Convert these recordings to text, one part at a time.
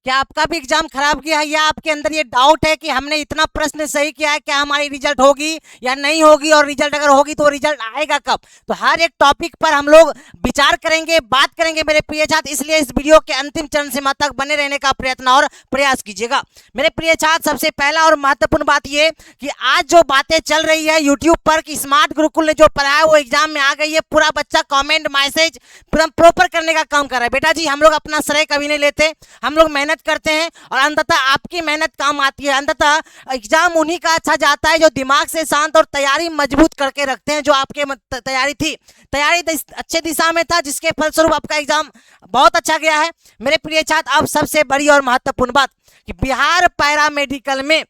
क्या आपका भी एग्जाम खराब किया है, या आपके अंदर ये डाउट है कि हमने इतना प्रश्न सही किया है, क्या हमारी रिजल्ट होगी या नहीं होगी, और रिजल्ट अगर होगी तो रिजल्ट आएगा कब? तो हर एक टॉपिक पर हम लोग विचार करेंगे, बात करेंगे मेरे प्रिय छात्र, इसलिए इस वीडियो के अंतिम चरण सीमा तक बने रहने का प्रयत्न और प्रयास कीजिएगा। मेरे प्रिय छात्र, सबसे पहला और महत्वपूर्ण बात ये कि आज जो बातें चल रही है यूट्यूब पर कि स्मार्ट गुरुकुल ने जो पढ़ाया वो एग्जाम में आ गई है, पूरा बच्चा कमेंट मैसेज प्रॉपर करने का काम कर रहा है। बेटा जी, हम लोग अपना श्रेय कभी नहीं लेते, हम लोग मेहनत करते हैं और अंततः आपकी मेहनत काम आती है। अंततः एग्जाम उन्हीं का अच्छा जाता है जो दिमाग से शांत और तैयारी मजबूत करके रखते हैं। जो आपके तैयारी थी, तैयारी अच्छे दिशा में था, जिसके फलस्वरूप आपका एग्जाम बहुत अच्छा गया है। मेरे प्रिय छात्र, अब सबसे बड़ी और महत्वपूर्ण बात कि बिहार पैरामेडिकल में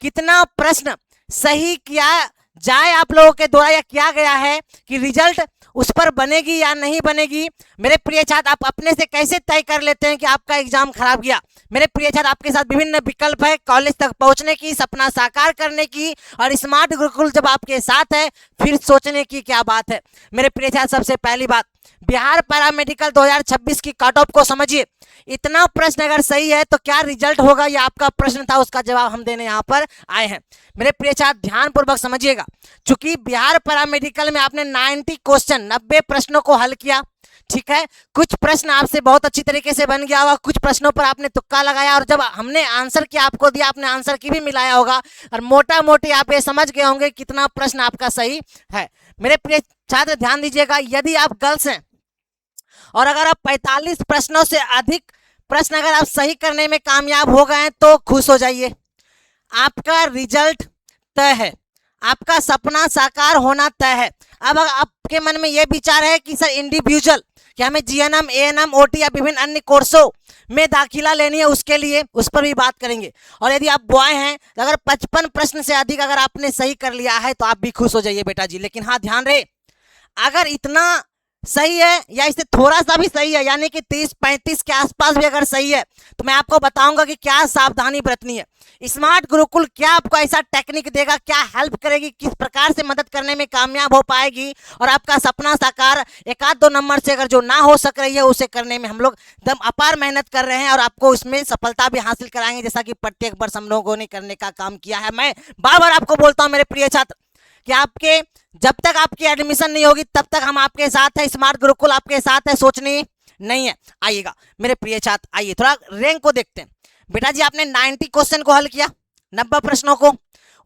कितना प्रश्न सही किया जाए आप लोगों के द्वारा या किया गया है कि रिजल्ट उस पर बनेगी या नहीं बनेगी। मेरे प्रिय छात्र, आप अपने से कैसे तय कर लेते हैं कि आपका एग्जाम खराब गया? मेरे प्रिय छात्र, आपके साथ विभिन्न विकल्प है कॉलेज तक पहुंचने की, सपना साकार करने की, और स्मार्ट गुरुकुल जब आपके साथ है फिर सोचने की क्या बात है। मेरे प्रिय छात्र, सबसे पहली बात, बिहार पैरामेडिकल 2026 की कट ऑफ को समझिए। इतना प्रश्न अगर सही है तो क्या रिजल्ट होगा, यह आपका प्रश्न था, उसका जवाब हम देने यहाँ पर आए हैं। मेरे प्रिय छात्र, ध्यानपूर्वक समझिएगा। चूंकि बिहार पैरामेडिकल में आपने 90 प्रश्नों को हल किया, ठीक है, कुछ प्रश्न आपसे बहुत अच्छी तरीके से बन गया होगा, कुछ प्रश्नों पर आपने तुक्का लगाया, और जब हमने आंसर की आपको दिया, आपने आंसर की भी मिलाया होगा, और मोटा मोटी आप ये समझ गए होंगे कितना प्रश्न आपका सही है। मेरे प्रिय छात्र, ध्यान दीजिएगा, यदि आप गर्ल्स हैं और अगर आप 45 प्रश्नों से अधिक प्रश्न अगर आप सही करने में कामयाब हो गए तो खुश हो जाइए, आपका रिजल्ट तय है, आपका सपना साकार होना तय है। अब आपके मन में यह विचार है कि सर इंडिविजुअल कि हमें जीएनएम, एएनएम, ओटी या विभिन्न अन्य कोर्सों में दाखिला लेनी है, उसके लिए उस पर भी बात करेंगे। और यदि आप बॉय हैं तो अगर 55 प्रश्न से अधिक अगर आपने सही कर लिया है तो आप भी खुश हो जाइए बेटा जी। लेकिन हाँ, ध्यान रहे, अगर इतना सही है या इससे थोड़ा सा भी सही है, यानी कि 30-35 के आसपास भी अगर सही है, तो मैं आपको बताऊंगा कि क्या सावधानी बरतनी है। स्मार्ट गुरुकुल क्या आपको ऐसा टेक्निक देगा, क्या हेल्प करेगी, किस प्रकार से मदद करने में कामयाब हो पाएगी, और आपका सपना साकार एक आध दो नंबर से अगर जो ना हो सक रही है उसे करने में हम लोग एकदम अपार मेहनत कर रहे हैं, और आपको इसमें सफलता भी हासिल कराएंगे, जैसा कि प्रत्येक वर्ष हम लोगों ने करने का काम किया है। मैं बार बार आपको बोलता हूँ मेरे प्रिय छात्र कि आपके जब तक आपकी एडमिशन नहीं होगी तब तक हम आपके साथ हैं, स्मार्ट गुरुकुल आपके साथ है, सोचनी नहीं है। आइएगा मेरे प्रिय छात्र, आइए थोड़ा रैंक को देखते हैं। बेटा जी, आपने 90 क्वेश्चन को हल किया, 90 प्रश्नों को,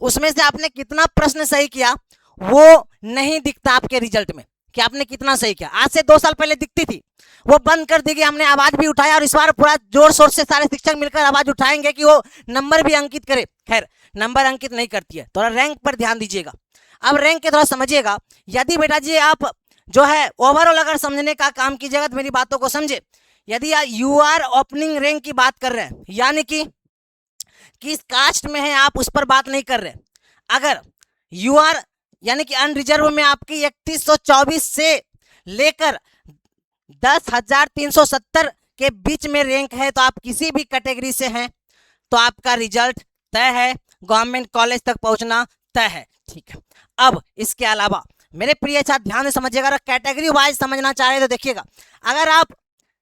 उसमें से आपने कितना प्रश्न सही किया वो नहीं दिखता आपके रिजल्ट में कि आपने कितना सही किया। आज से 2 साल पहले दिखती थी, वो बंद कर दी गई, हमने आवाज भी उठाया, और इस बार पूरा जोर शोर से सारे शिक्षक मिलकर आवाज उठाएंगे कि वो नंबर भी अंकित करे। खैर, नंबर अंकित नहीं करती है, थोड़ा रैंक पर ध्यान दीजिएगा। अब रैंक के थोड़ा समझिएगा। यदि बेटा जी आप जो है ओवरऑल अगर समझने का काम कीजिएगा तो मेरी बातों को समझे। यदि यू आर ओपनिंग रैंक की बात कर रहे हैं, यानी कि किस कास्ट में है आप उस पर बात नहीं कर रहे। अगर यू आर यानी कि अनरिजर्व में आपकी 3124 से लेकर 10,370 के बीच में रैंक है, तो आप किसी भी कैटेगरी से हैं तो आपका रिजल्ट तय है, गवर्नमेंट कॉलेज तक पहुंचना तय है, ठीक है। अब इसके अलावा मेरे प्रिय छात्र ध्यान से समझिएगा, अगर कैटेगरी वाइज समझना चाह रहे हैं तो देखिएगा, अगर आप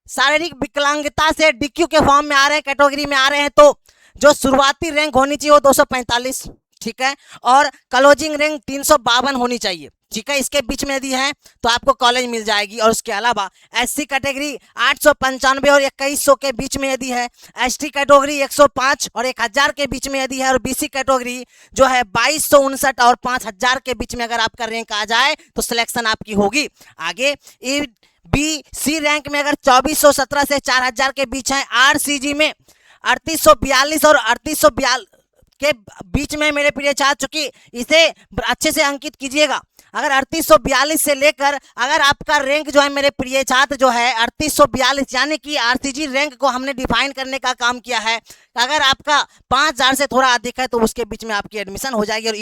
शारीरिक विकलांगता से डीक्यू के फॉर्म में आ रहे हैं, कैटेगरी में आ रहे हैं, तो जो शुरुआती रैंक होनी चाहिए वो 245, ठीक है, और क्लोजिंग रैंक 352 होनी चाहिए, ठीक है। इसके बीच में यदि है तो आपको कॉलेज मिल जाएगी। और उसके अलावा एससी कैटेगरी 895 और 2100 के बीच में यदि है, एसटी कैटेगरी 105 और 1000 के बीच में यदि है, और बीसी कैटेगरी जो है 2259 और 5000 के बीच में अगर आपका रैंक आ जाए तो सिलेक्शन आपकी होगी आगे। बी सी रैंक में अगर 2417 से 4000 के बीच है, आरसीजी में 3842 और 3842 के बीच में मेरे प्रिय छात्र, चूंकि इसे अच्छे से अंकित कीजिएगा, अगर 3842 से लेकर अगर आपका रैंक जो है मेरे प्रिय छात्र जो है 3842, यानी कि आरसीजी रैंक को हमने डिफाइन करने का काम किया है, अगर आपका 5000 से थोड़ा अधिक है तो उसके बीच में आपकी एडमिशन हो जाएगी। और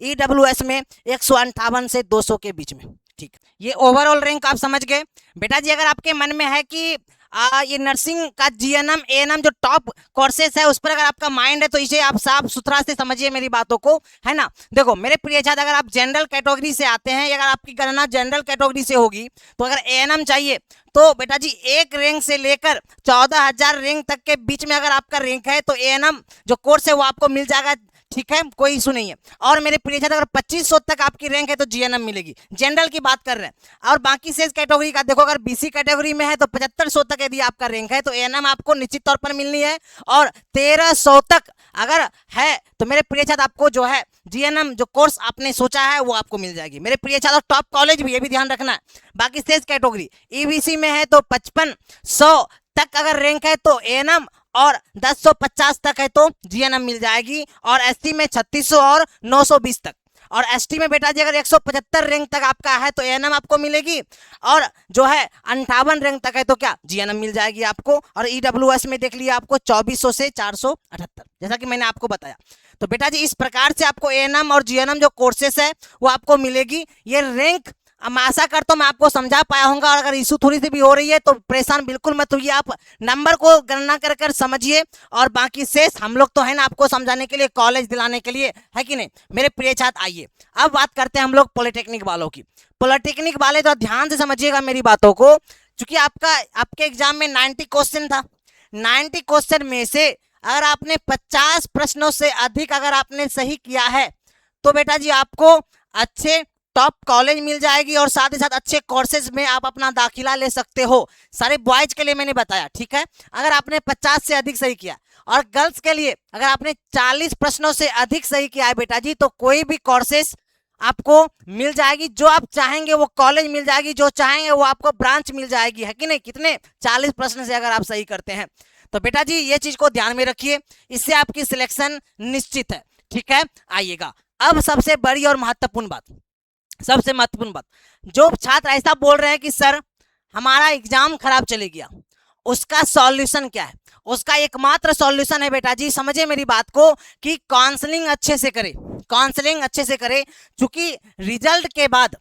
ईडब्ल्यूएस में 158 से 200 के बीच में, ठीक। ये ओवरऑल रैंक आप समझ गए। बेटा जी, अगर आपके मन में है कि ये नर्सिंग का जीएनएम एएनएम जो टॉप कोर्सेस है उस पर अगर आपका माइंड है तो इसे आप साफ सुथरा से समझिए मेरी बातों को, है ना। देखो मेरे प्रिय छात्र, अगर आप जनरल कैटेगरी से आते हैं, अगर आपकी गणना जनरल कैटेगरी से होगी तो अगर एएनएम चाहिए तो बेटा जी 1 रैंक से लेकर 14,000 रैंक तक के बीच में अगर आपका रैंक है तो एएनएम जो कोर्स है वो आपको मिल जाएगा, ठीक है, कोई इशू नहीं है। और मेरे प्रिय छात्र, अगर 2500 तक आपकी रैंक है तो जीएनएम मिलेगी, जनरल की बात कर रहे हैं। और बाकी शेष कैटेगरी का देखो, अगर बीसी कैटेगरी में है तो 7500 तक यदि आपका रैंक है तो एएनएम आपको निश्चित तौर पर मिलनी है। और 1300 तक अगर है तो मेरे प्रिय छात्र आपको जो है जीएनएम जो कोर्स आपने सोचा है वो आपको मिल जाएगी मेरे प्रिय छात्र। टॉप कॉलेज भी, ये भी ध्यान रखना है। बाकी शेष कैटेगरी ईबीसी में है तो 5500 तक अगर रैंक है तो एएनएम, और 1050 तक है तो जीएनएम मिल जाएगी। और एसटी में 3600 और 920 तक। और एसटी में बेटा जी अगर 175 रैंक तक आपका है तो एएनएम आपको मिलेगी, और जो है 58 रैंक तक है तो क्या जीएनएम मिल जाएगी आपको। और ईडब्ल्यूएस में देख लिया आपको 2400 से 478, जैसा कि मैंने आपको बताया। तो बेटा जी इस प्रकार से आपको एएनएम और जीएनएम जो कोर्सेस है वो आपको मिलेगी। ये रैंक मैं आशा करता हूँ मैं आपको समझा पाया हूँगा। और अगर इशू थोड़ी सी भी हो रही है तो परेशान बिल्कुल मत होइए, आप नंबर को गणना कर कर समझिए। और बाकी शेष हम लोग तो है ना आपको समझाने के लिए, कॉलेज दिलाने के लिए, है कि नहीं मेरे प्रिय छात्र। आइए अब बात करते हैं हम लोग पॉलिटेक्निक वालों की। पॉलिटेक्निक वाले तो ध्यान से समझिएगा मेरी बातों को, क्योंकि आपके एग्जाम में 90 क्वेश्चन था। 90 क्वेश्चन में से अगर आपने 50 प्रश्नों से अधिक अगर आपने सही किया है तो बेटा जी आपको अच्छे टॉप कॉलेज मिल जाएगी, और साथ ही साथ अच्छे कोर्सेज में आप अपना दाखिला ले सकते हो। सारे बॉयज के लिए मैंने बताया, ठीक है, अगर आपने 50 से अधिक सही किया। और गर्ल्स के लिए अगर आपने 40 प्रश्नों से अधिक सही किया है बेटा जी तो कोई भी कोर्सेज आपको मिल जाएगी, जो आप चाहेंगे वो कॉलेज मिल जाएगी, जो चाहेंगे वो आपको ब्रांच मिल जाएगी, है कि नहीं। कितने 40 प्रश्न से अगर आप सही करते हैं तो बेटा जी ये चीज को ध्यान में रखिए, इससे आपकी सिलेक्शन निश्चित है, ठीक है। आइएगा अब सबसे बड़ी और महत्वपूर्ण बात, सबसे महत्वपूर्ण बात, जो छात्र ऐसा बोल रहे हैं कि सर हमारा एग्जाम खराब चले गया, उसका सॉल्यूशन क्या है। उसका एकमात्र सॉल्यूशन है बेटा जी, समझे मेरी बात को, कि काउंसलिंग अच्छे से करें, काउंसलिंग अच्छे से करें। क्योंकि रिजल्ट के बाद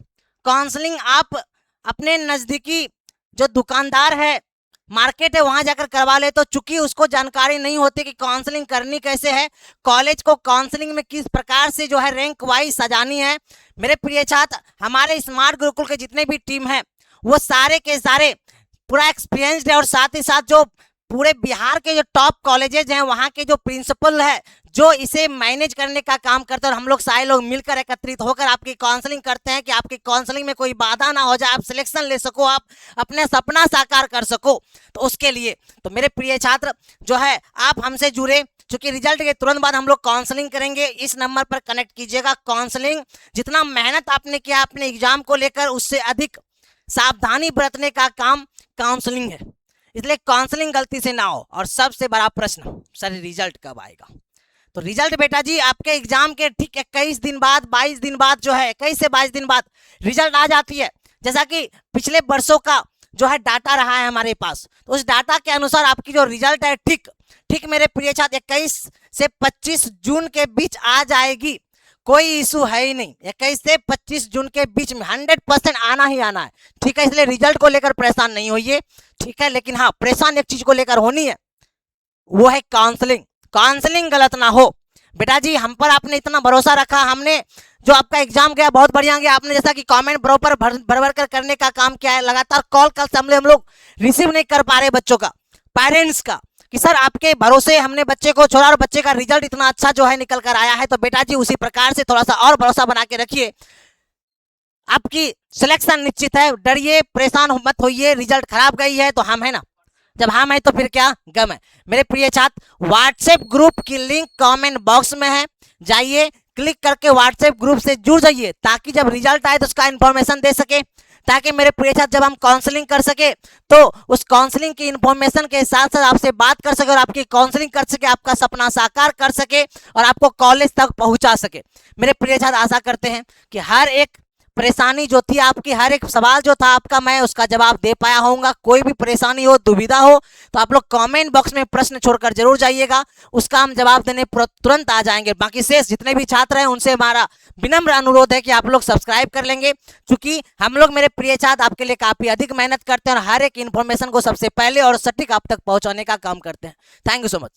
काउंसलिंग आप अपने नजदीकी जो दुकानदार है, मार्केट है, वहां जाकर करवा ले। तो चूंकि उसको जानकारी नहीं होती कि काउंसलिंग करनी कैसे है, कॉलेज को काउंसलिंग में किस प्रकार से जो है रैंक वाइज सजानी है, मेरे प्रिय छात्र हमारे स्मार्ट गुरुकुल के जितने भी टीम है वो सारे के सारे पूरा एक्सपीरियंस्ड है। और साथ ही साथ जो पूरे बिहार के जो टॉप कॉलेजेज हैं वहाँ के जो प्रिंसिपल है जो इसे मैनेज करने का काम करते हैं, और हम लोग सारे लोग मिलकर एकत्रित होकर आपकी काउंसलिंग करते हैं कि आपकी काउंसलिंग में कोई बाधा ना हो जाए, आप सिलेक्शन ले सको, आप अपने सपना साकार कर सको। तो उसके लिए तो मेरे प्रिय छात्र जो है आप हमसे जुड़े, क्योंकि रिजल्ट के तुरंत बाद हम लोग काउंसलिंग करेंगे। इस नंबर पर कनेक्ट कीजिएगा। काउंसलिंग जितना मेहनत आपने किया अपने एग्जाम को लेकर, उससे अधिक सावधानी बरतने का काम काउंसलिंग है, इसलिए काउंसलिंग गलती से ना हो। और सबसे बड़ा प्रश्न, सर रिजल्ट कब आएगा। तो रिजल्ट बेटा जी आपके एग्जाम के ठीक 21 दिन बाद, 22 दिन बाद जो है, 21 से 22 दिन बाद रिजल्ट आ जाती है। जैसा कि पिछले वर्षों का जो है डाटा रहा है हमारे पास, तो उस डाटा के अनुसार आपकी जो रिजल्ट है ठीक मेरे प्रिय छात्र 21 से 25 जून के बीच आ जाएगी, कोई इशू है ही नहीं। 21 से 25 जून के बीच में 100% आना ही आना है, ठीक है। इसलिए रिजल्ट को लेकर परेशान नहीं होइए, ठीक है। लेकिन हाँ, परेशान एक चीज को लेकर होनी है, वो है काउंसलिंग। काउंसलिंग गलत ना हो बेटा जी। हम पर आपने इतना भरोसा रखा, हमने जो आपका एग्जाम गया बहुत बढ़िया गया। आपने जैसा कि कमेंट बराबर भर कर करने का काम किया है, लगातार कॉल कल से हम लोग रिसीव नहीं कर पा रहे बच्चों का, पेरेंट्स का, कि सर आपके भरोसे हमने बच्चे को छोड़ा और बच्चे का रिजल्ट इतना अच्छा जो है निकल कर आया है। तो बेटा जी उसी प्रकार से थोड़ा सा और भरोसा बना के रखिए, आपकी सिलेक्शन निश्चित है। डरिए, परेशान मत होइए, रिजल्ट खराब गई है तो हम है ना, जब हम है तो फिर क्या गम है। मेरे प्रिय छात्र व्हाट्सएप ग्रुप की लिंक कमेंट बॉक्स में है, जाइए क्लिक करके व्हाट्सएप ग्रुप से जुड़ जाइए, ताकि जब रिजल्ट आए तो उसका इंफॉर्मेशन दे सके, ताकि मेरे प्रिय छात्र जब हम काउंसलिंग कर सके तो उस काउंसलिंग की इंफॉर्मेशन के साथ साथ आपसे बात कर सके और आपकी काउंसलिंग कर सके, आपका सपना साकार कर सके और आपको कॉलेज तक पहुंचा सके। मेरे प्रिय छात्र आशा करते हैं कि हर एक परेशानी जो थी आपकी, हर एक सवाल जो था आपका, मैं उसका जवाब दे पाया होऊंगा। कोई भी परेशानी हो, दुविधा हो, तो आप लोग कमेंट बॉक्स में प्रश्न छोड़कर जरूर जाइएगा, उसका हम जवाब देने तुरंत आ जाएंगे। बाकी शेष जितने भी छात्र हैं उनसे हमारा विनम्र अनुरोध है कि आप लोग सब्सक्राइब कर लेंगे, क्योंकि हम लोग, मेरे प्रिय छात्र, आपके लिए काफी अधिक मेहनत करते हैं और हर एक इन्फॉर्मेशन को सबसे पहले और सटीक आप तक पहुंचाने का काम करते हैं। Thank you so much.